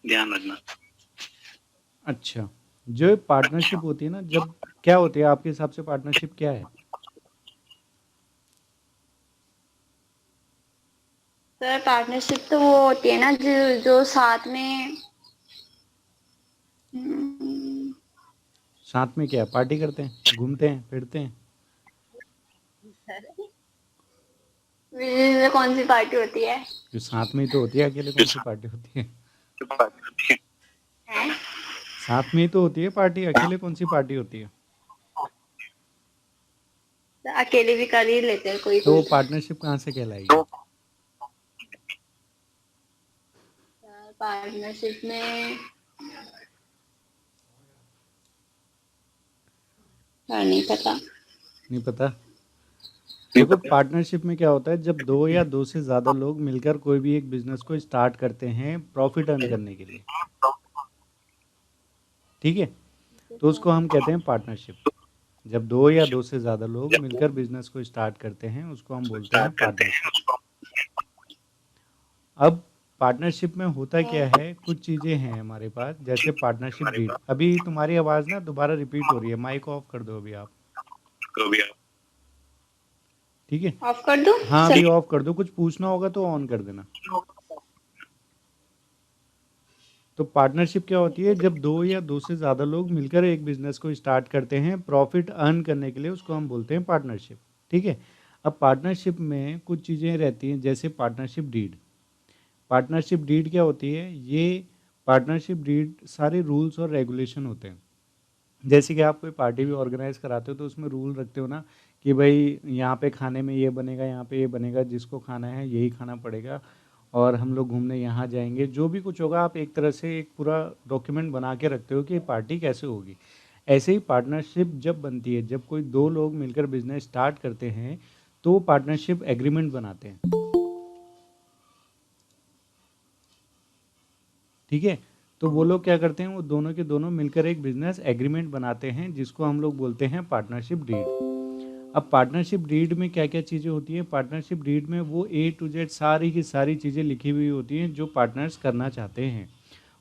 ध्यान रखना। अच्छा, जो पार्टनरशिप होती है ना, जब क्या होती है आपके हिसाब से पार्टनरशिप क्या है? सर पार्टनरशिप तो वो होती है ना जो जो साथ में हम्म, साथ में क्या पार्टी करते हैं, घूमते हैं, फिरते हैं? बिजनेस में कौन सी पार्टी होती है? जो साथ में ही तो होती है, अकेले कौन सी पार्टी होती है? हैं? साथ में ही तो होती है पार्टी, अकेले कौन सी पार्टी होती है? तो अकेले भी कर ही लेते हैं कोई तो कोई वो तो। पार्टनरशिप कहाँ से कहलाएगी? पार्टनरशिप में नहीं पता। नहीं पता। देखो, पार्टनरशिप में क्या होता है, जब दो या दो से ज़्यादा लोग मिलकर कोई भी एक बिजनेस को स्टार्ट करते हैं प्रॉफिट अर्न करने के लिए, ठीक है, तो उसको हम कहते हैं पार्टनरशिप। जब दो या दो से ज़्यादा लोग मिलकर बिजनेस को स्टार्ट करते हैं उसको हम बोलते हैं पार्टनरशिप। अब पार्टनरशिप में होता क्या है, कुछ चीज़ें हैं हमारे पास, जैसे पार्टनरशिप डीड। अभी तुम्हारी आवाज़ ना दोबारा रिपीट हो रही है, माइक ऑफ कर दो अभी आप। ठीक है, ऑफ कर दूं हाँ सर? अभी ऑफ कर दो, कुछ पूछना होगा तो ऑन कर देना। तो पार्टनरशिप क्या होती है, जब दो या दो से ज़्यादा लोग मिलकर एक बिजनेस को स्टार्ट करते हैं प्रॉफिट अर्न करने के लिए, उसको हम बोलते हैं पार्टनरशिप। ठीक है, अब पार्टनरशिप में कुछ चीज़ें रहती हैं, जैसे पार्टनरशिप डीड। पार्टनरशिप डीड क्या होती है, ये पार्टनरशिप डीड सारे रूल्स और रेगुलेशन होते हैं। जैसे कि आप कोई पार्टी भी ऑर्गेनाइज कराते हो तो उसमें रूल रखते हो ना, कि भाई यहाँ पे खाने में ये बनेगा, यहाँ पे ये बनेगा, जिसको खाना है यही खाना पड़ेगा, और हम लोग घूमने यहाँ जाएंगे, जो भी कुछ होगा आप एक तरह से एक पूरा डॉक्यूमेंट बना के रखते हो कि पार्टी कैसे होगी। ऐसे ही पार्टनरशिप जब बनती है, जब कोई दो लोग मिलकर बिजनेस स्टार्ट करते हैं तो पार्टनरशिप एग्रीमेंट बनाते हैं। ठीक है, तो वो लोग क्या करते हैं, वो दोनों के दोनों मिलकर एक बिजनेस एग्रीमेंट बनाते हैं जिसको हम लोग बोलते हैं पार्टनरशिप डीड। अब पार्टनरशिप डीड में क्या क्या चीज़ें होती हैं, पार्टनरशिप डीड में वो ए टू जेड सारी की सारी चीज़ें लिखी हुई होती हैं जो पार्टनर्स करना चाहते हैं।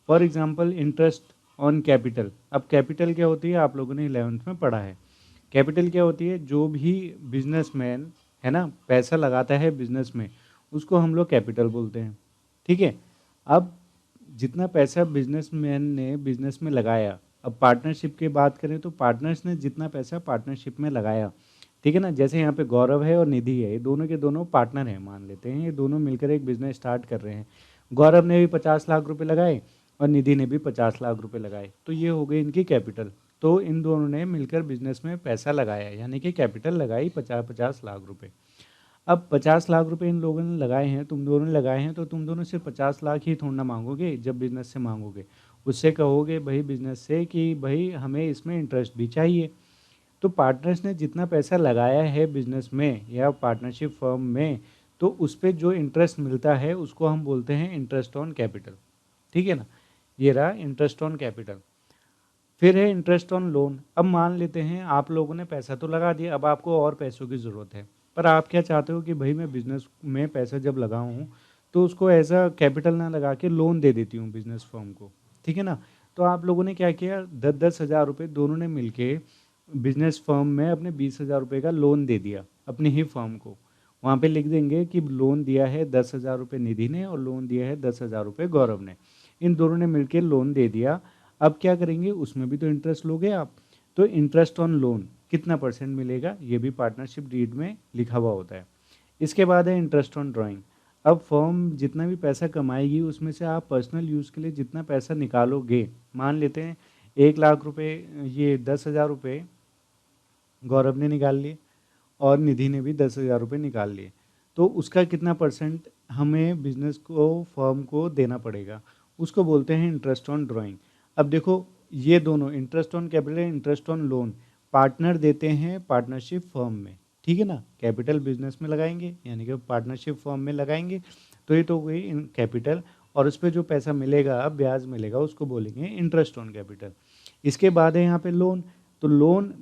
For example interest on capital. अब कैपिटल क्या होती है, आप लोगों ने 11th में पढ़ा है। कैपिटल क्या होती है, जो भी बिजनेसमैन है ना पैसा लगाता है बिजनेस में, उसको हम लोग कैपिटल बोलते हैं। ठीक है, अब जितना पैसा बिजनेसमैन ने बिजनेस में लगाया, अब पार्टनरशिप की बात करें तो पार्टनर्स ने जितना पैसा पार्टनरशिप में लगाया, ठीक है ना, जैसे यहाँ पे गौरव है और निधि है, ये दोनों के दोनों पार्टनर हैं, मान लेते हैं ये दोनों मिलकर एक बिजनेस स्टार्ट कर रहे हैं। गौरव ने भी 50 लाख रुपए लगाए और निधि ने भी 50 लाख रुपए लगाए, तो ये हो गई इनकी कैपिटल। तो इन दोनों ने मिलकर बिजनेस में पैसा लगाया, यानी कि कैपिटल लगाई 50-50 लाख रुपए। अब 50 लाख रुपए इन लोगों ने लगाए हैं, तुम दोनों ने लगाए हैं, तो तुम दोनों सिर्फ 50 लाख ही थोड़ा ना मांगोगे, जब बिजनेस से मांगोगे उससे कहोगे भाई बिजनेस से कि भाई हमें इसमें इंटरेस्ट भी चाहिए। तो पार्टनर्स ने जितना पैसा लगाया है बिजनेस में या पार्टनरशिप फर्म में, तो उस पर जो इंटरेस्ट मिलता है उसको हम बोलते हैं इंटरेस्ट ऑन कैपिटल। ठीक है ना, ये रहा इंटरेस्ट ऑन कैपिटल। फिर है इंटरेस्ट ऑन लोन। अब मान लेते हैं आप लोगों ने पैसा तो लगा दिया, अब आपको और पैसों की ज़रूरत है, पर आप क्या चाहते हो कि भाई मैं बिजनेस में पैसा जब लगाऊं तो उसको एज अ कैपिटल ना लगा के लोन दे देती हूँ बिजनेस फर्म को। ठीक है ना, तो आप लोगों ने क्या किया, 10-10 हज़ार रुपये दोनों ने मिलके बिजनेस फर्म में अपने 20 हज़ार रुपये का लोन दे दिया अपनी ही फर्म को। वहाँ पे लिख देंगे कि लोन दिया है 10 हज़ार रुपये निधि ने और लोन दिया है 10 हज़ार रुपये गौरव ने, इन दोनों ने मिलकर लोन दे दिया। अब क्या करेंगे, उसमें भी तो इंटरेस्ट लोगे आप, तो इंटरेस्ट ऑन लोन कितना परसेंट मिलेगा, ये भी पार्टनरशिप डीड में लिखा हुआ होता है। इसके बाद है इंटरेस्ट ऑन ड्राइंग। अब फर्म जितना भी पैसा कमाएगी उसमें से आप पर्सनल यूज़ के लिए जितना पैसा निकालोगे, मान लेते हैं 1 लाख रुपए, ये 10 हज़ार रुपये गौरव ने निकाल लिए और निधि ने भी 10 हज़ार रुपये निकाल लिए, तो उसका कितना परसेंट हमें बिजनेस को फर्म को देना पड़ेगा, उसको बोलते हैं इंटरेस्ट ऑन ड्राइंग। अब देखो, ये दोनों interest on capital, interest on loan partner देते हैं पार्टनरशिप फर्म में। ठीक है ना, कैपिटल बिजनेस में लगाएंगे यानी कि पार्टनरशिप फर्म में लगाएंगे, तो ये तो गई इन कैपिटल, और उस पर जो पैसा मिलेगा ब्याज मिलेगा उसको बोलेंगे इंटरेस्ट ऑन कैपिटल। इसके बाद है यहाँ पे लोन। तो लोन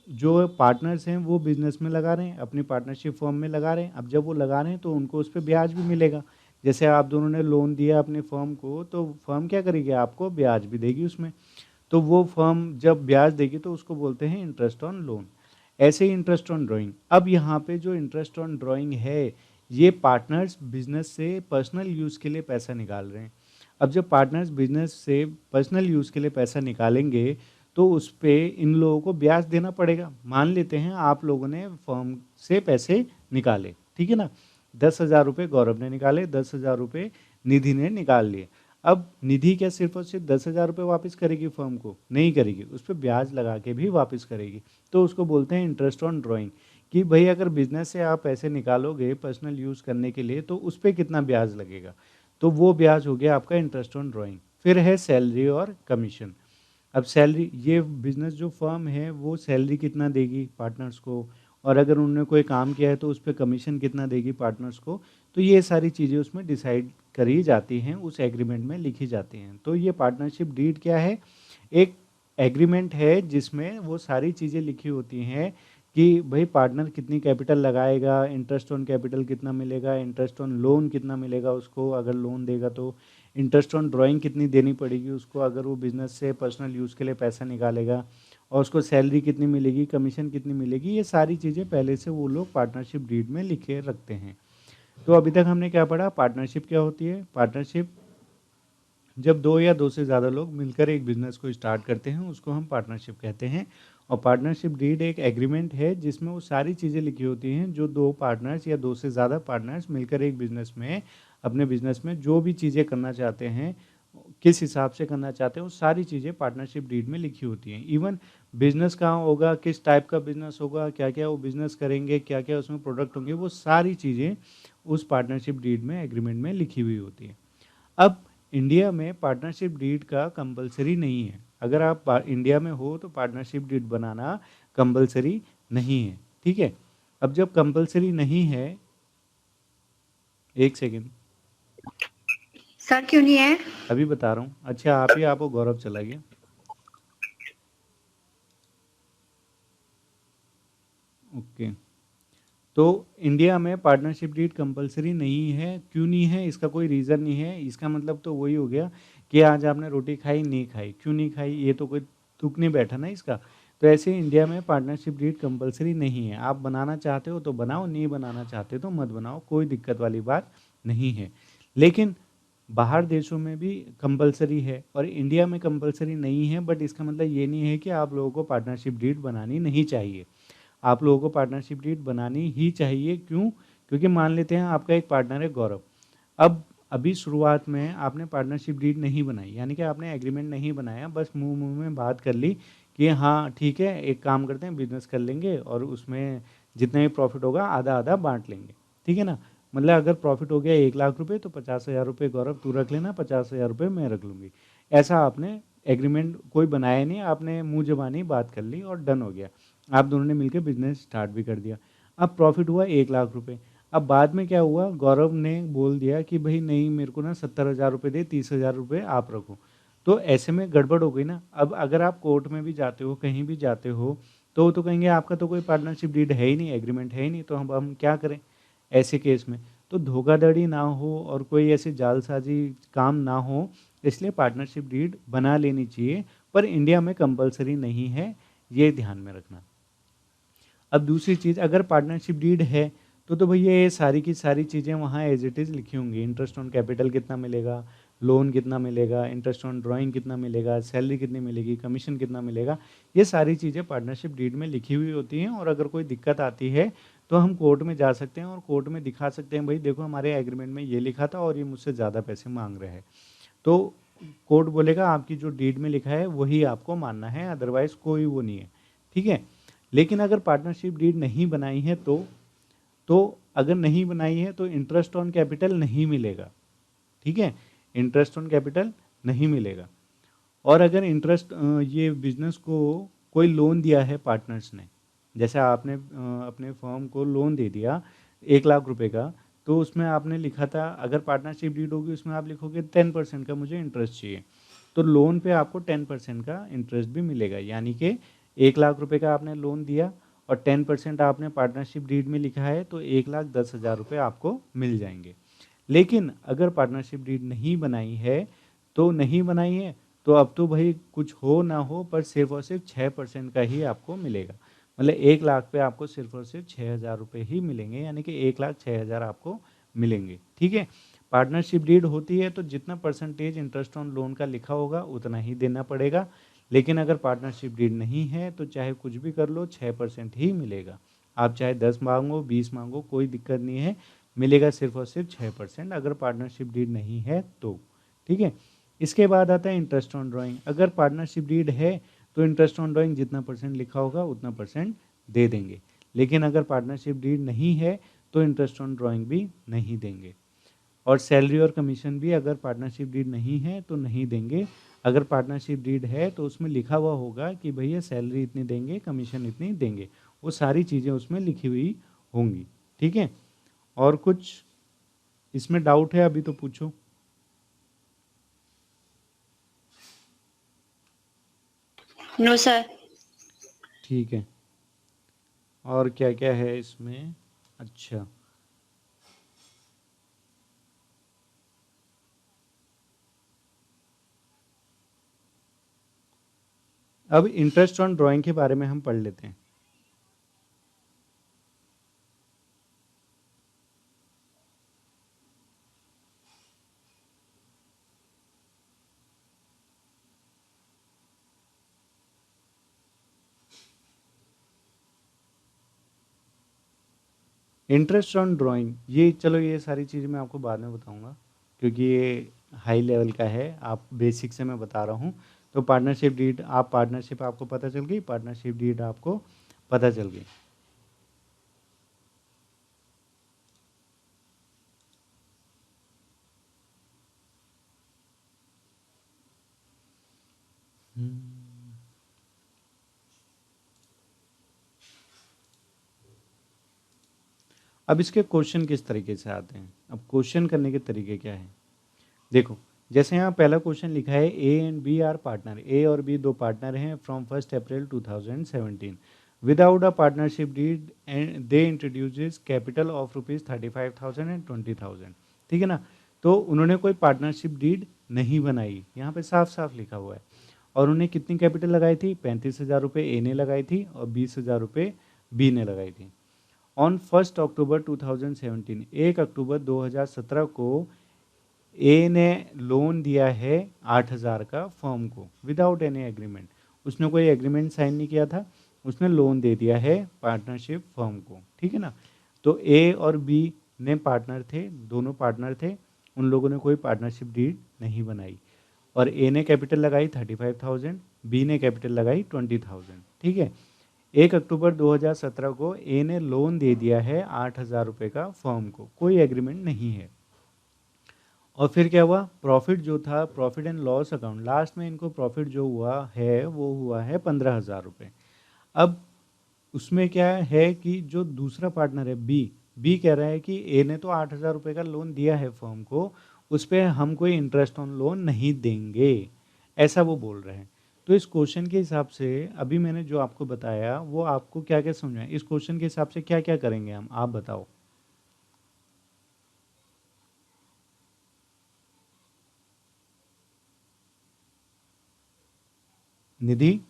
जो पार्टनर्स हैं वो बिजनेस में लगा रहे हैं, अपनी पार्टनरशिप फर्म में लगा रहे हैं, अब जब वो लगा रहे हैं तो उनको उस पर ब्याज भी मिलेगा। जैसे आप दोनों ने लोन दिया अपनी फर्म को, तो फर्म क्या करेगी, आपको ब्याज भी देगी उसमें। तो वो फर्म जब ब्याज देगी तो उसको बोलते हैं इंटरेस्ट ऑन लोन। ऐसे ही इंटरेस्ट ऑन ड्राइंग। अब यहाँ पे जो इंटरेस्ट ऑन ड्राइंग है, ये पार्टनर्स बिजनेस से पर्सनल यूज़ के लिए पैसा निकाल रहे हैं। अब जब पार्टनर्स बिजनेस से पर्सनल यूज़ के लिए पैसा निकालेंगे, तो उस पे इन लोगों को ब्याज देना पड़ेगा। मान लेते हैं आप लोगों ने फर्म से पैसे निकाले, ठीक है ना, 10,000 रुपये गौरव ने निकाले, 10,000 रुपये निधि ने निकाल लिए। अब निधि क्या सिर्फ और सिर्फ 10,000 रुपये वापस करेगी फर्म को? नहीं करेगी, उस पर ब्याज लगा के भी वापस करेगी। तो उसको बोलते हैं इंटरेस्ट ऑन ड्राइंग, कि भाई अगर बिजनेस से आप पैसे निकालोगे पर्सनल यूज़ करने के लिए, तो उस पर कितना ब्याज लगेगा, तो वो ब्याज हो गया आपका इंटरेस्ट ऑन ड्राइंग। फिर है सैलरी और कमीशन। अब सैलरी, ये बिजनेस जो फर्म है वो सैलरी कितना देगी पार्टनर्स को, और अगर उन्होंने कोई काम किया है तो उस पर कमीशन कितना देगी पार्टनर्स को। तो ये सारी चीज़ें उसमें डिसाइड करी जाती हैं, उस एग्रीमेंट में लिखी जाती हैं। तो ये पार्टनरशिप डीड क्या है, एक एग्रीमेंट है जिसमें वो सारी चीज़ें लिखी होती हैं कि भाई पार्टनर कितनी कैपिटल लगाएगा, इंटरेस्ट ऑन कैपिटल कितना मिलेगा, इंटरेस्ट ऑन लोन कितना मिलेगा उसको अगर लोन देगा, तो इंटरेस्ट ऑन ड्राइंग कितनी देनी पड़ेगी उसको अगर वो बिज़नेस से पर्सनल यूज़ के लिए पैसा निकालेगा, और उसको सैलरी कितनी मिलेगी, कमीशन कितनी मिलेगी। ये सारी चीज़ें पहले से वो लोग पार्टनरशिप डीड में लिखे रखते हैं। तो अभी तक हमने क्या पढ़ा, पार्टनरशिप क्या होती है। पार्टनरशिप जब दो या दो से ज़्यादा लोग मिलकर एक बिज़नेस को स्टार्ट करते हैं, उसको हम पार्टनरशिप कहते हैं। और पार्टनरशिप डीड एक एग्रीमेंट है जिसमें वो सारी चीज़ें लिखी होती हैं जो दो पार्टनर्स या दो से ज़्यादा पार्टनर्स मिलकर एक बिज़नेस में, अपने बिज़नेस में जो भी चीज़ें करना चाहते हैं, किस हिसाब से करना चाहते हैं, वो सारी चीज़ें पार्टनरशिप डीड में लिखी होती हैं। इवन बिज़नेस कहाँ होगा, किस टाइप का बिज़नेस होगा, क्या क्या वो बिज़नेस करेंगे, क्या क्या उसमें प्रोडक्ट होंगे, वो सारी चीज़ें उस पार्टनरशिप डीड में एग्रीमेंट में लिखी हुई होती है। अब इंडिया में पार्टनरशिप डीड का कंपलसरी नहीं है। अगर आप इंडिया में हो तो पार्टनरशिप डीड बनाना कंपलसरी नहीं है, ठीक है। अब जब कंपलसरी नहीं है, एक सेकेंड, सर क्यों नहीं है? अभी बता रहा हूँ। अच्छा आप ही, आपको गौरव चला गया। ओके, तो इंडिया में पार्टनरशिप डीड कंपलसरी नहीं है। क्यों नहीं है, इसका कोई रीज़न नहीं है। इसका मतलब तो वही हो गया कि आज आपने रोटी खाई नहीं खाई, क्यों नहीं खाई, ये तो कोई तुक नहीं बैठा ना इसका। तो ऐसे इंडिया में पार्टनरशिप डीड कंपलसरी नहीं है। आप बनाना चाहते हो तो बनाओ, नहीं बनाना चाहते तो मत बनाओ, कोई दिक्कत वाली बात नहीं है। लेकिन बाहर देशों में भी कंपलसरी है और इंडिया में कंपलसरी नहीं है। बट इसका मतलब ये नहीं है कि आप लोगों को पार्टनरशिप डीड बनानी नहीं चाहिए। आप लोगों को पार्टनरशिप डीड बनानी ही चाहिए। क्यों? क्योंकि मान लेते हैं आपका एक पार्टनर है गौरव। अब अभी शुरुआत में आपने पार्टनरशिप डीड नहीं बनाई, यानी कि आपने एग्रीमेंट नहीं बनाया, बस मुंह मुंह में बात कर ली कि हाँ ठीक है एक काम करते हैं बिजनेस कर लेंगे और उसमें जितना भी प्रॉफिट होगा आधा आधा बांट लेंगे, ठीक है ना। मतलब अगर प्रॉफिट हो गया 1,00,000 रुपये तो 50,000 रुपये गौरव तू रख लेना, 50,000 रुपये मैं रख लूँगी। ऐसा आपने एग्रीमेंट कोई बनाया नहीं, आपने मुंह जबानी बात कर ली और डन हो गया। आप दोनों ने मिलकर बिजनेस स्टार्ट भी कर दिया। अब प्रॉफिट हुआ 1,00,000 रुपये। अब बाद में क्या हुआ, गौरव ने बोल दिया कि भाई नहीं मेरे को ना 70,000 रुपये दे, 30,000 रुपये आप रखो। तो ऐसे में गड़बड़ हो गई ना। अब अगर आप कोर्ट में भी जाते हो, कहीं भी जाते हो, तो कहेंगे आपका तो कोई पार्टनरशिप डीड है ही नहीं, एग्रीमेंट है ही नहीं, तो हम क्या करें ऐसे केस में। तो धोखाधड़ी ना हो और कोई ऐसे जालसाजी काम ना हो, इसलिए पार्टनरशिप डीड बना लेनी चाहिए। पर इंडिया में कंपलसरी नहीं है, ये ध्यान में रखना। अब दूसरी चीज़, अगर पार्टनरशिप डीड है तो भैया ये सारी की सारी चीज़ें वहाँ एज इट इज़ लिखी होंगी। इंटरेस्ट ऑन कैपिटल कितना मिलेगा, लोन कितना मिलेगा, इंटरेस्ट ऑन ड्राइंग कितना मिलेगा, सैलरी कितनी मिलेगी, कमीशन कितना मिलेगा, ये सारी चीज़ें पार्टनरशिप डीड में लिखी हुई होती हैं। और अगर कोई दिक्कत आती है तो हम कोर्ट में जा सकते हैं और कोर्ट में दिखा सकते हैं भाई देखो हमारे एग्रीमेंट में ये लिखा था और ये मुझसे ज़्यादा पैसे मांग रहे हैं। तो कोर्ट बोलेगा आपकी जो डीड में लिखा है वही आपको मानना है, अदरवाइज कोई वो नहीं है, ठीक है। लेकिन अगर पार्टनरशिप डीड नहीं बनाई है तो अगर नहीं बनाई है तो इंटरेस्ट ऑन कैपिटल नहीं मिलेगा, ठीक है, इंटरेस्ट ऑन कैपिटल नहीं मिलेगा। और अगर इंटरेस्ट ये बिजनेस को कोई लोन दिया है पार्टनर्स ने, जैसे आपने अपने फर्म को लोन दे दिया 1,00,000 रुपए का, तो उसमें आपने लिखा था, अगर पार्टनरशिप डीड होगी उसमें आप लिखोगे 10% का मुझे इंटरेस्ट चाहिए, तो लोन पे आपको 10% का इंटरेस्ट भी मिलेगा। यानी कि 1,00,000 रुपए का आपने लोन दिया और 10% आपने पार्टनरशिप डीड में लिखा है, तो 1,10,000 रुपये आपको मिल जाएंगे। लेकिन अगर पार्टनरशिप डीड नहीं बनाई है तो अब तो भाई कुछ हो ना हो पर सिर्फ और सिर्फ 6% का ही आपको मिलेगा। मतलब 1 लाख पे आपको सिर्फ और सिर्फ 6,000 रुपये ही मिलेंगे, यानी कि 1,06,000 आपको मिलेंगे। ठीक है, पार्टनरशिप डीड होती है तो जितना परसेंटेज इंटरेस्ट ऑन लोन का लिखा होगा उतना ही देना पड़ेगा। लेकिन अगर पार्टनरशिप डीड नहीं है तो चाहे कुछ भी कर लो 6% ही मिलेगा। आप चाहे 10 मांगो 20 मांगो कोई दिक्कत नहीं है, मिलेगा सिर्फ और सिर्फ 6% अगर पार्टनरशिप डीड नहीं है तो। ठीक है, इसके बाद आता है इंटरेस्ट ऑन ड्राइंग। अगर पार्टनरशिप डीड है तो इंटरेस्ट ऑन ड्राइंग जितना परसेंट लिखा होगा उतना परसेंट दे देंगे। लेकिन अगर पार्टनरशिप डीड नहीं है तो इंटरेस्ट ऑन ड्राइंग भी नहीं देंगे। और सैलरी और कमीशन भी अगर पार्टनरशिप डीड नहीं है तो नहीं देंगे। अगर पार्टनरशिप डीड है तो उसमें लिखा हुआ होगा कि भैया सैलरी इतनी देंगे, कमीशन इतनी देंगे, वो सारी चीज़ें उसमें लिखी हुई होंगी। ठीक है, और कुछ इसमें डाउट है अभी तो पूछो। No sir. ठीक है, और क्या क्या है इसमें। अच्छा, अब इंटरेस्ट ऑन ड्राइंग के बारे में हम पढ़ लेते हैं। इंटरेस्ट ऑन ड्राइंग, ये चलो ये सारी चीज़ें मैं आपको बाद में बताऊंगा क्योंकि ये हाई लेवल का है, आप बेसिक से मैं बता रहा हूँ। तो पार्टनरशिप डीड, आप पार्टनरशिप आपको पता चल गई, पार्टनरशिप डीड आपको पता चल गई। अब इसके क्वेश्चन किस तरीके से आते हैं। अब क्वेश्चन करने के तरीके क्या है, देखो जैसे यहाँ पहला क्वेश्चन लिखा है A and B are partner, A और बी दो पार्टनर हैं from 1 April 2017 without a partnership deed and they introduces capital of ₹35,000 and 20,000। ठीक है ना, तो उन्होंने कोई पार्टनरशिप डीड नहीं बनाई, यहाँ पे साफ साफ लिखा हुआ है। और उन्हें कितनी कैपिटल लगाई थी, 35,000 रुपये ए ने लगाई थी और 20,000 रुपये बी ने लगाई थी। ऑन 1 अक्टूबर 2017, 1 अक्टूबर 2017 को ए ने लोन दिया है 8,000 का फर्म को विदाउट एनी एग्रीमेंट। उसने कोई एग्रीमेंट साइन नहीं किया था, उसने लोन दे दिया है पार्टनरशिप फर्म को। ठीक है ना, तो ए और बी ने पार्टनर थे, दोनों पार्टनर थे, उन लोगों ने कोई पार्टनरशिप डीड नहीं बनाई। और ए ने कैपिटल लगाई 35,000, बी ने कैपिटल लगाई 20,000। ठीक है, 1 अक्टूबर 2017 को ए ने लोन दे दिया है 8,000 रुपये का फर्म को, कोई एग्रीमेंट नहीं है। और फिर क्या हुआ, प्रॉफिट जो था, profit and loss account, last में इनको प्रॉफिट जो हुआ है वो हुआ है 15,000 रुपये। अब उसमें क्या है कि जो दूसरा पार्टनर है बी, बी कह रहा है कि ए ने तो 8,000 रुपये का लोन दिया है फर्म को, उस पर हम कोई इंटरेस्ट ऑन लोन नहीं देंगे, ऐसा वो बोल रहे हैं। तो इस क्वेश्चन के हिसाब से अभी मैंने जो आपको बताया वो आपको क्या क्या समझा, इस क्वेश्चन के हिसाब से क्या क्या करेंगे हम, आप बताओ। निधि,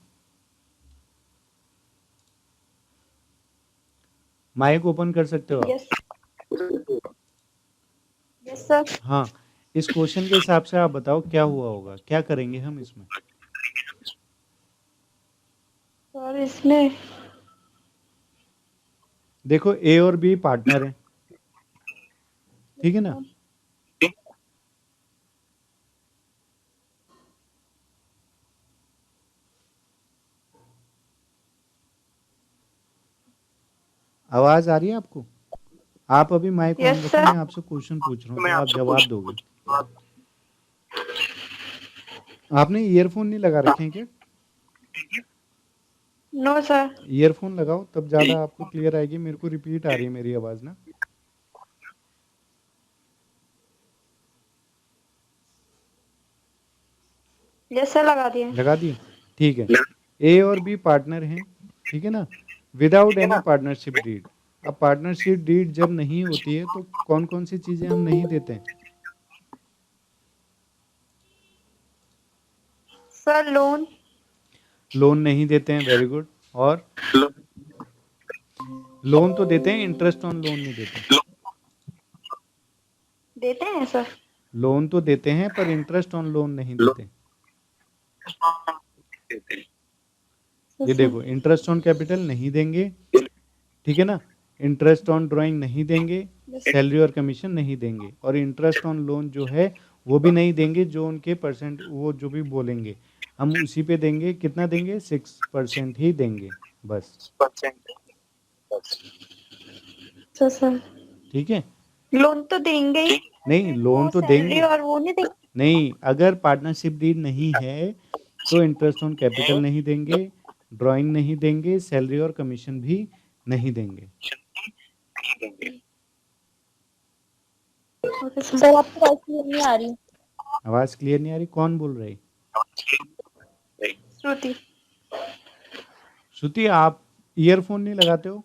माइक ओपन कर सकते हो आप। Yes yes sir. हाँ, इस क्वेश्चन के हिसाब से आप बताओ क्या हुआ होगा, क्या करेंगे हम इसमें। सर इसमें देखो ए और बी पार्टनर हैं, ठीक है ना, आवाज आ रही है आपको। आप अभी माइक ऑन यस रखो, सर। मैं आपसे क्वेश्चन पूछ रहा हूँ तो आप जवाब दोगे। आपने ईयरफोन नहीं लगा रखे हैं क्या। No sir. ईयरफोन लगाओ तब ज़्यादा आपको क्लियर आएगी, मेरे को रिपीट आ रही है मेरी आवाज़ ना। यस सर लगा दिए। लगा दिए, ठीक है। ए और बी पार्टनर हैं, ठीक है ना, विदाउट एनी पार्टनरशिप डीड। अब पार्टनरशिप डीड जब नहीं होती है तो कौन कौन सी चीजें हम नहीं देते हैं? Sir loan. लोन नहीं देते हैं, वेरी गुड। और लोन तो देते हैं, इंटरेस्ट ऑन लोन नहीं देते। देते हैं सर। लोन तो देते हैं पर इंटरेस्ट ऑन लोन नहीं देते। ये सर देखो, इंटरेस्ट ऑन कैपिटल नहीं देंगे, ठीक है ना, इंटरेस्ट ऑन ड्राइंग नहीं देंगे, सैलरी और कमीशन नहीं देंगे, और इंटरेस्ट ऑन लोन जो है वो भी नहीं देंगे। जो उनके परसेंट वो जो भी बोलेंगे हम उसी पे देंगे। कितना देंगे? 6% ही देंगे बस। सर ठीक है। लोन तो देंगे ही, नहीं, फिर लोन वो तो सैलरी देंगे। और वो नहीं देंगे। नहीं, अगर पार्टनरशिप डीड नहीं है तो इंटरेस्ट ऑन कैपिटल नहीं देंगे, ड्राइंग नहीं देंगे, सैलरी और कमीशन भी नहीं देंगे। सर आपकी वॉइस क्लियर नहीं आ रही। आवाज क्लियर नहीं आ रही? कौन बोल रही? श्रुति। श्रुति, आप ईयरफोन नहीं लगाते हो?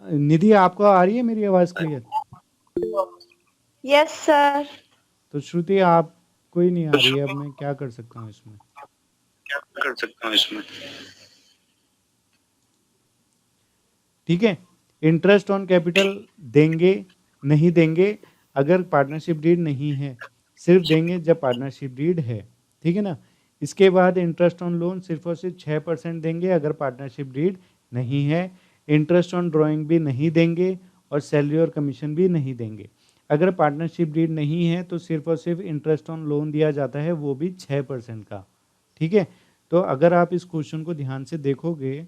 निधि, आपको आ रही है मेरी आवाज क्लियर? Yes sir. तो श्रुति, आप कोई नहीं आ रही है, अब मैं क्या कर सकता हूँ इसमें? ठीक है, इंटरेस्ट ऑन कैपिटल देंगे नहीं देंगे अगर पार्टनरशिप डीड नहीं है, सिर्फ देंगे जब पार्टनरशिप डीड है। ठीक है ना। इसके बाद इंटरेस्ट ऑन लोन सिर्फ और सिर्फ 6% देंगे अगर पार्टनरशिप डीड नहीं है। इंटरेस्ट ऑन ड्राइंग भी नहीं देंगे और सैलरी और कमीशन भी नहीं देंगे। अगर पार्टनरशिप डीड नहीं है तो सिर्फ और सिर्फ इंटरेस्ट ऑन लोन दिया जाता है, वो भी 6% का। ठीक है। तो अगर आप इस क्वेश्चन को ध्यान से देखोगे,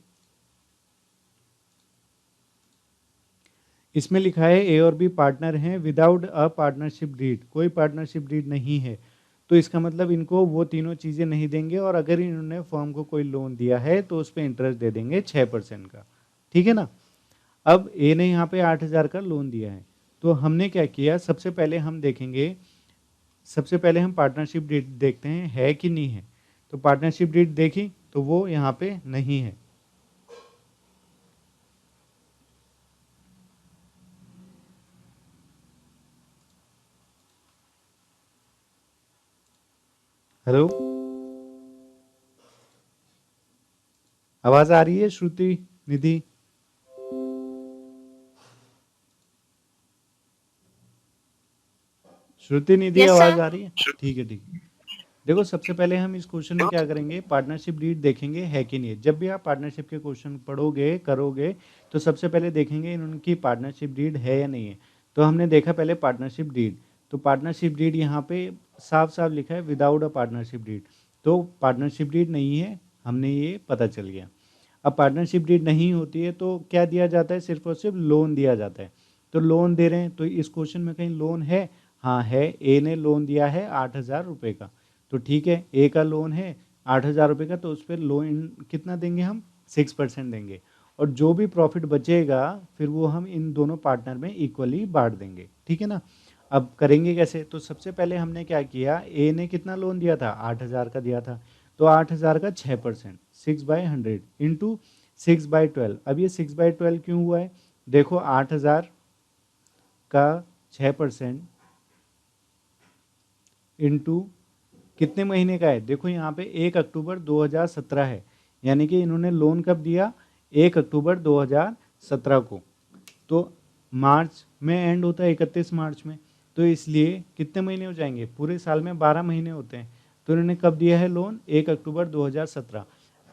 इसमें लिखा है ए और बी पार्टनर हैं विदाउट अ पार्टनरशिप डीड, कोई पार्टनरशिप डीड नहीं है। तो इसका मतलब इनको वो तीनों चीज़ें नहीं देंगे, और अगर इन्होंने फर्म को कोई लोन दिया है तो उस पर इंटरेस्ट दे देंगे 6% का। ठीक है ना। अब ए ने यहाँ पे 8,000 का लोन दिया है, तो हमने क्या किया, सबसे पहले हम देखेंगे, सबसे पहले हम पार्टनरशिप डीड देखते हैं है कि नहीं है। तो पार्टनरशिप डीड देखी तो वो यहाँ पे नहीं है। हेलो, आवाज आ रही है श्रुति, निधि? श्रुति, निधि, यस आवाज सर। आ रही है? ठीक है, ठीक है। देखो, सबसे पहले हम इस क्वेश्चन में क्या करेंगे, पार्टनरशिप डीड देखेंगे है कि नहीं है। जब भी आप पार्टनरशिप के क्वेश्चन पढ़ोगे करोगे तो सबसे पहले देखेंगे इनकी पार्टनरशिप डीड है या नहीं है। तो हमने देखा पहले पार्टनरशिप डीड, तो पार्टनरशिप डीड यहाँ पे साफ साफ लिखा है विदाउट अ पार्टनरशिप डीड, तो पार्टनरशिप डीड नहीं है, हमने ये पता चल गया। अब पार्टनरशिप डीड नहीं होती है तो क्या दिया जाता है, सिर्फ और सिर्फ लोन दिया जाता है। तो लोन दे रहे हैं तो इस क्वेश्चन में कहीं लोन है? हाँ है, ए ने लोन दिया है 8,000 रुपये का। तो ठीक है, ए का लोन है 8,000 रुपये का, तो उस पर लोन कितना देंगे हम? 6% देंगे, और जो भी प्रॉफिट बचेगा फिर वो हम इन दोनों पार्टनर में इक्वली बांट देंगे। ठीक है ना। अब करेंगे कैसे, तो सबसे पहले हमने क्या किया, ए ने कितना लोन दिया था? 8,000 का दिया था, तो 8,000 का 6%, 6/100 इंटू 6/12। अब ये 6/12 क्यों हुआ है? देखो, 8,000 का 6% इंटू कितने महीने का है? देखो यहाँ पे 1 अक्टूबर 2017 है, यानी कि इन्होंने लोन कब दिया? 1 अक्टूबर 2017 को। तो मार्च में एंड होता है, 31 मार्च में, तो इसलिए कितने महीने हो जाएंगे? पूरे साल में 12 महीने होते हैं। तो इन्होंने कब दिया है लोन? 1 अक्टूबर 2017।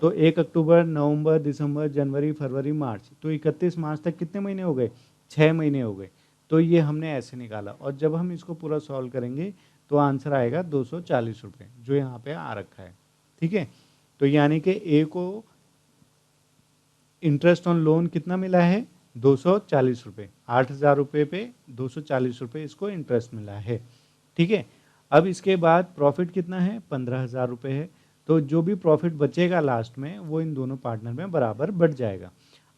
तो 1 अक्टूबर, नवंबर, दिसंबर, जनवरी, फरवरी, मार्च, तो 31 मार्च तक कितने महीने हो गए? 6 महीने हो गए। तो ये हमने ऐसे निकाला, और जब हम इसको पूरा सॉल्व करेंगे तो आंसर आएगा 240 रुपये, जो यहाँ पे आ रखा है। ठीक है। तो यानी कि ए को इंटरेस्ट ऑन लोन कितना मिला है? 240 रुपये। 8,000 रुपये पे 240 रुपये इसको इंटरेस्ट मिला है। ठीक है। अब इसके बाद प्रॉफिट कितना है? 15,000 रुपये है। तो जो भी प्रॉफिट बचेगा लास्ट में वो इन दोनों पार्टनर में बराबर बढ़ जाएगा।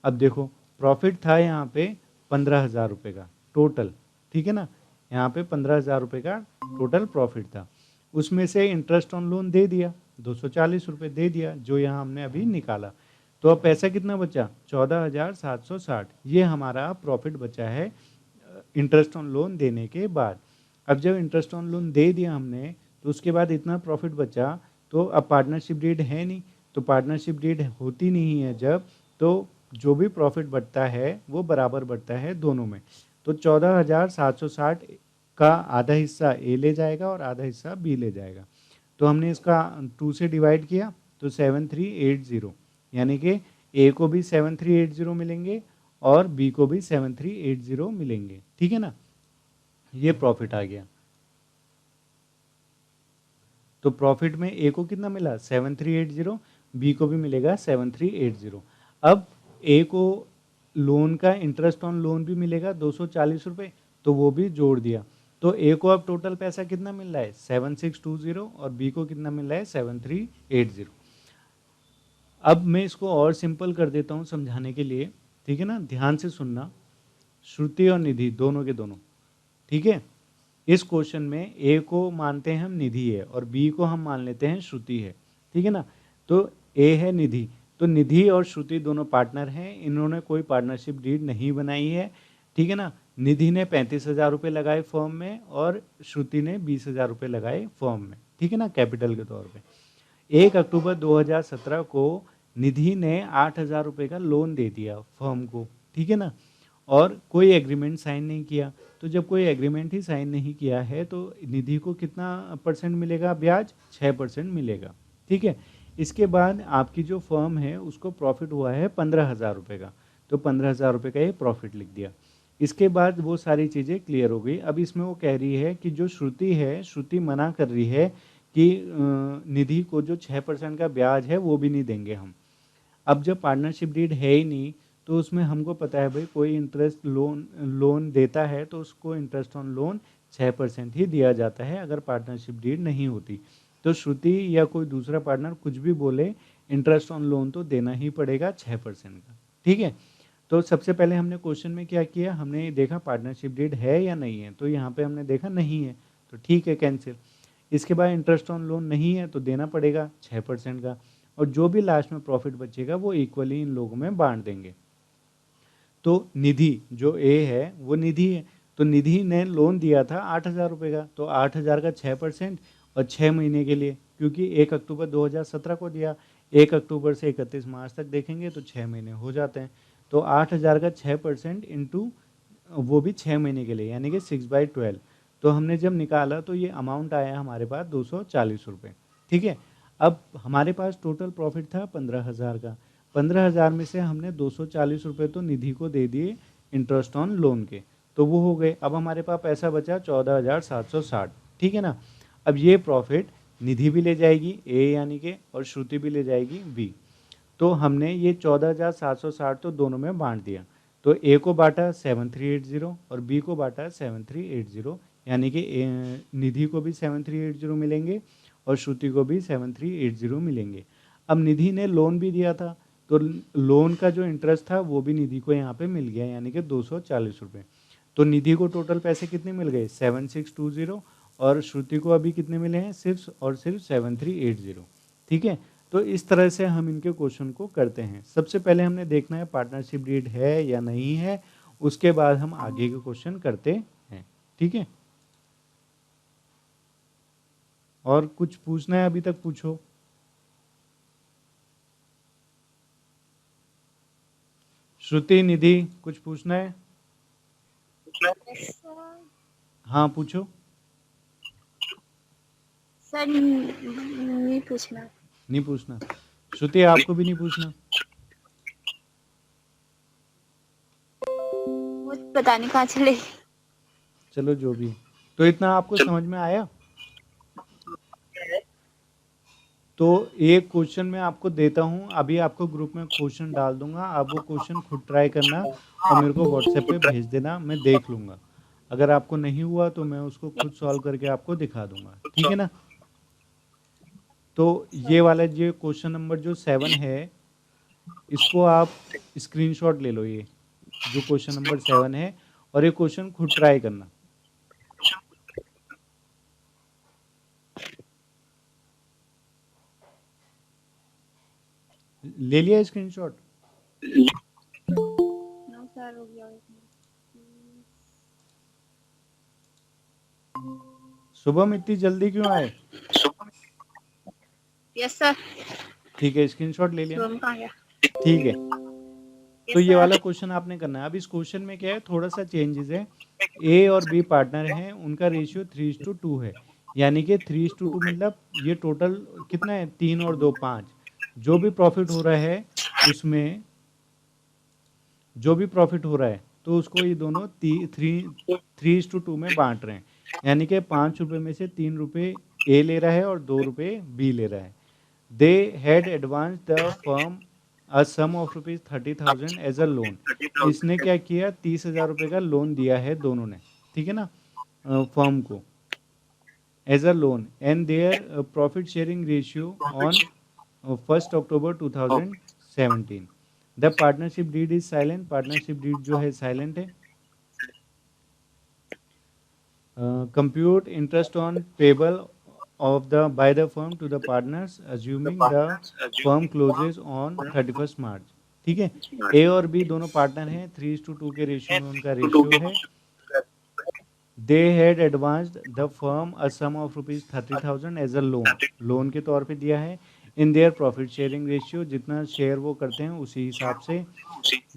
अब देखो, प्रॉफिट था यहाँ पे 15,000 रुपये का टोटल। ठीक है ना। यहाँ पे 15,000 रुपये का टोटल प्रॉफिट था, उसमें से इंटरेस्ट ऑन लोन दे दिया, 240 रुपये दे दिया, जो यहाँ हमने अभी निकाला। तो अब पैसा कितना बचा? 14,760। ये हमारा प्रॉफिट बचा है इंटरेस्ट ऑन लोन देने के बाद। अब जब इंटरेस्ट ऑन लोन दे दिया हमने, तो उसके बाद इतना प्रॉफिट बचा, तो अब पार्टनरशिप डीड है नहीं, तो पार्टनरशिप डीड होती नहीं है जब, तो जो भी प्रॉफिट बढ़ता है वो बराबर बढ़ता है दोनों में। तो 14,760 का आधा हिस्सा ए ले जाएगा और आधा हिस्सा बी ले जाएगा। तो हमने इसका 2 से डिवाइड किया तो 7380, यानी कि ए को भी 7380 मिलेंगे और बी को भी 7380 मिलेंगे। ठीक है ना, ये प्रॉफिट आ गया। तो प्रॉफिट में ए को कितना मिला? 7380, बी को भी मिलेगा 7380। अब ए को लोन का इंटरेस्ट ऑन लोन भी मिलेगा 240 रुपये, तो वो भी जोड़ दिया। तो ए को अब टोटल पैसा कितना मिल रहा है? 7620, और बी को कितना मिल रहा है? 7380। अब मैं इसको और सिंपल कर देता हूँ समझाने के लिए, ठीक है ना, ध्यान से सुनना। श्रुति और निधि दोनों के दोनों, ठीक है। इस क्वेश्चन में ए को मानते हैं हम निधि है और बी को हम मान लेते हैं श्रुति है, ठीक है ना। तो ए है निधि, तो निधि और श्रुति दोनों पार्टनर हैं, इन्होंने कोई पार्टनरशिप डीड नहीं बनाई है, ठीक है ना। निधि ने 35,000 रुपये लगाए फॉर्म में और श्रुति ने 20,000 रुपये लगाए फॉर्म में, ठीक है ना, कैपिटल के तौर पे। 1 अक्टूबर 2017 को निधि ने 8,000 रुपये का लोन दे दिया फर्म को, ठीक है ना, और कोई एग्रीमेंट साइन नहीं किया। तो जब कोई एग्रीमेंट ही साइन नहीं किया है तो निधि को कितना परसेंट मिलेगा ब्याज? 6% मिलेगा, ठीक है। इसके बाद आपकी जो फर्म है उसको प्रॉफिट हुआ है 15,000 रुपये का, तो 15,000 रुपये का ये प्रॉफिट लिख दिया। इसके बाद वो सारी चीज़ें क्लियर हो गई। अब इसमें वो कह रही है कि जो श्रुति है, श्रुति मना कर रही है कि निधि को जो 6% का ब्याज है वो भी नहीं देंगे हम। अब जब पार्टनरशिप डीड है ही नहीं, तो उसमें हमको पता है भाई कोई इंटरेस्ट लोन देता है तो उसको इंटरेस्ट ऑन लोन 6% ही दिया जाता है अगर पार्टनरशिप डीड नहीं होती। तो श्रुति या कोई दूसरा पार्टनर कुछ भी बोले, इंटरेस्ट ऑन लोन तो देना ही पड़ेगा 6% का, ठीक है। तो सबसे पहले हमने क्वेश्चन में क्या किया, हमने देखा पार्टनरशिप डीड है या नहीं है, तो यहाँ पे हमने देखा नहीं है, तो ठीक है, कैंसिल। इसके बाद इंटरेस्ट ऑन लोन नहीं है तो देना पड़ेगा 6% का, और जो भी लास्ट में प्रॉफिट बचेगा वो इक्वली इन लोगों में बांट देंगे। तो निधि जो ए है वो निधि है, तो निधि ने लोन दिया था 8,000 रुपये का, तो 8,000 का 6% और 6 महीने के लिए, क्योंकि 1 अक्टूबर 2017 को दिया, 1 अक्टूबर से 31 मार्च तक देखेंगे तो 6 महीने हो जाते हैं। तो 8,000 का 6% इंटू वो भी 6 महीने के लिए, यानी कि 6/12। तो हमने जब निकाला तो ये अमाउंट आया हमारे पास 240 रुपये, ठीक है। अब हमारे पास टोटल प्रॉफिट था 15,000 का, 15,000 में से हमने 240 रुपये तो निधि को दे दिए इंटरेस्ट ऑन लोन के, तो वो हो गए। अब हमारे पास पैसा बचा 14,760, ठीक है ना। अब ये प्रॉफिट निधि भी ले जाएगी ए यानी के, और श्रुति भी ले जाएगी बी। तो हमने ये 14,760 तो दोनों में बांट दिया। तो ए को बांटा 7380 और बी को बांटा 7380, यानी कि निधि को भी 7380 मिलेंगे और श्रुति को भी 7380 मिलेंगे। अब निधि ने लोन भी दिया था, तो लोन का जो इंटरेस्ट था वो भी निधि को यहाँ पे मिल गया, यानी कि 240 रुपये। तो निधि को टोटल पैसे कितने मिल गए? 7620, और श्रुति को अभी कितने मिले हैं? सिर्फ और सिर्फ 7380, ठीक है। तो इस तरह से हम इनके क्वेश्चन को करते हैं। सबसे पहले हमने देखना है पार्टनरशिप डीड है या नहीं है, उसके बाद हम आगे के क्वेश्चन करते हैं, ठीक है। और कुछ पूछना है अभी तक? पूछो। श्रुति, निधि, कुछ पूछना है? हाँ पूछो। सर नहीं पूछना। नहीं पूछना? श्रुति आपको भी नहीं पूछना? वो पता नहीं कहाँ चले। चलो जो भी। तो इतना आपको समझ में आया? तो एक क्वेश्चन मैं आपको देता हूँ, अभी आपको ग्रुप में क्वेश्चन डाल दूंगा, आप वो क्वेश्चन खुद ट्राई करना और मेरे को व्हाट्सएप पे भेज देना, मैं देख लूँगा। अगर आपको नहीं हुआ तो मैं उसको खुद सॉल्व करके आपको दिखा दूंगा, ठीक है ना। तो ये वाला जो क्वेश्चन नंबर जो 7 है, इसको आप स्क्रीनशॉट ले लो, ये जो क्वेश्चन नंबर 7 है, और ये क्वेश्चन खुद ट्राई करना। ले लिया स्क्रीनशॉट? नो सर, हो गया। शुभम इतनी जल्दी क्यों आए? Yes sir. ठीक है, स्क्रीनशॉट ले लिया। शुभम कहाँ गया? ठीक है, तो यस ये वाला सर। क्वेश्चन आपने करना है। अब इस क्वेश्चन में क्या है, थोड़ा सा चेंजेस है। ए और बी पार्टनर हैं, उनका रेशियो 3:2 है। यानी कि 3:2 मतलब ये टोटल कितना है, 3 और 2 5। जो भी प्रॉफिट हो रहा है उसमें, जो भी प्रॉफिट हो रहा है तो उसको ये दोनों 3:2 में बांट रहे हैं। यानी कि 5 रुपये में से 3 रुपये ए ले रहा है और 2 रुपये बी ले रहा है। They had advance the firm a sum of rupees 30,000 as a loan. इसने क्या किया, 30,000 रुपये का लोन दिया है दोनों ने, ठीक है ना, फर्म को as a loan. And their profit sharing ratio on 1 October 2017। The partnership deed is silent. Partnership deed जो है साइलेंट है। Compute interest on payable of the by the firm to the partners assuming the firm closes on 31st मार्च। ठीक है, ए और B दोनों partner हैं, 3:2 के ratio में उनका रेशियो है। They had advanced the firm a sum of rupees 30,000 as a loan, loan के तौर पे दिया है। In their profit sharing ratio, जितना शेयर वो करते हैं उसी हिसाब से।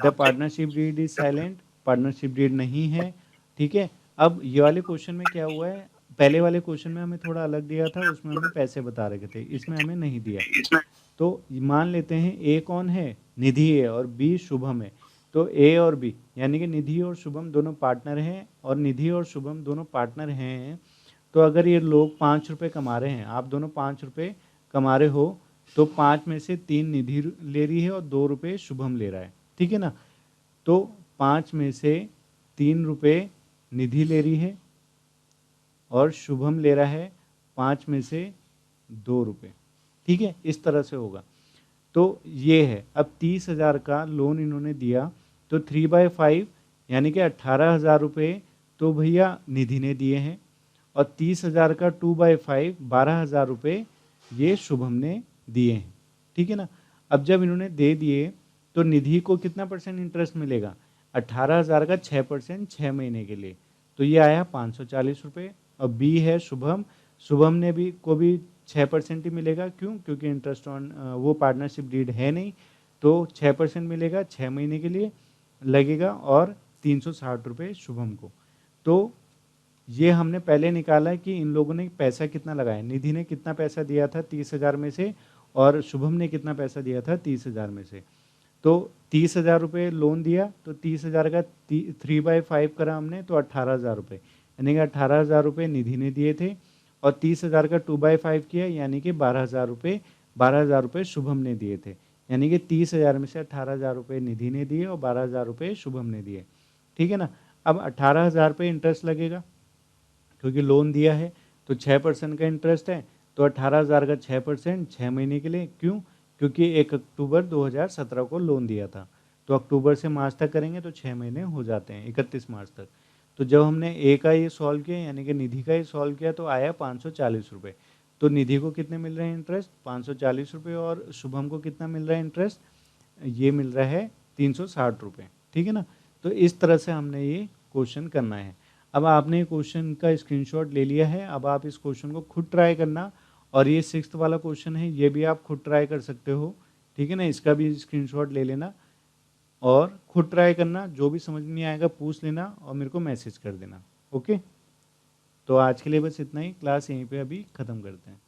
The partnership deed is silent, partnership deed नहीं है। ठीक है, अब ये वाले क्वेश्चन में क्या हुआ है, पहले वाले क्वेश्चन में हमें थोड़ा अलग दिया था, उसमें हमें पैसे बता रखे थे, इसमें हमें नहीं दिया। तो मान लेते हैं ए कौन है, निधि है, और बी शुभम है। तो ए और बी यानी कि निधि और शुभम दोनों पार्टनर हैं, और निधि और शुभम दोनों पार्टनर हैं। तो अगर ये लोग 5 रुपये कमा रहे हैं, आप दोनों 5 रुपये कमा रहे हो, तो 5 में से 3 निधि ले रही है और 2 रुपये शुभम ले रहा है, ठीक है ना। तो 5 में से 3 रुपये निधि ले रही है और शुभम ले रहा है 5 में से 2 रुपये, ठीक है, इस तरह से होगा। तो ये है, अब 30,000 का लोन इन्होंने दिया, तो 3/5 यानी कि 18,000 रुपये तो भैया निधि ने दिए हैं, और 30,000 का 2/5 12,000 रुपये ये शुभम ने दिए हैं, ठीक है ना। अब जब इन्होंने दे दिए तो निधि को कितना परसेंट इंटरेस्ट मिलेगा, 18,000 का 6% 6 महीने के लिए, तो ये आया 540 रुपये। और बी है शुभम, शुभम ने भी को भी 6% ही मिलेगा, क्यों, क्योंकि इंटरेस्ट ऑन वो पार्टनरशिप डीड है नहीं, तो 6% मिलेगा 6 महीने के लिए लगेगा, और 360 रुपये शुभम को। तो ये हमने पहले निकाला कि इन लोगों ने पैसा कितना लगाया, निधि ने कितना पैसा दिया था 30,000 में से, और शुभम ने कितना पैसा दिया था 30,000 में से। तो 30,000 रुपये लोन दिया, तो 30,000 का 3/5 करा हमने, तो 18,000 रुपये, यानी कि 18,000 रुपये निधि ने दिए थे, और 30,000 का 2/5 किया, यानी कि 12,000 रुपये, 12,000 रुपये शुभम ने दिए थे। यानी कि 30,000 में से 18,000 रुपये निधि ने दिए और 12,000 रुपये शुभम ने दिए, ठीक है ना। अब 18,000 रुपये इंटरेस्ट लगेगा, क्योंकि लोन दिया है, तो 6% का इंटरेस्ट है, तो 18,000 का 6% 6 महीने के लिए, क्यों, क्योंकि 1 अक्टूबर 2017 को लोन दिया था, तो अक्टूबर से मार्च तक करेंगे तो 6 महीने हो जाते हैं, 31 मार्च तक। तो जब हमने ए का ये सॉल्व किया, यानी कि निधि का ये सॉल्व किया, तो आया 540 रुपये। तो निधि को कितने मिल रहे हैं इंटरेस्ट, 540 रुपये, और शुभम को कितना मिल रहा है इंटरेस्ट, ये मिल रहा है 360 रुपये, ठीक है ना। तो इस तरह से हमने ये क्वेश्चन करना है। अब आपने क्वेश्चन का स्क्रीनशॉट ले लिया है, अब आप इस क्वेश्चन को खुद ट्राई करना, और ये 6th वाला क्वेश्चन है, ये भी आप खुद ट्राई कर सकते हो, ठीक है ना, इसका भी स्क्रीनशॉट ले लेना और खुद ट्राई करना, जो भी समझ नहीं आएगा पूछ लेना और मेरे को मैसेज कर देना, ओके। तो आज के लिए बस इतना ही, क्लास यहीं पे अभी ख़त्म करते हैं।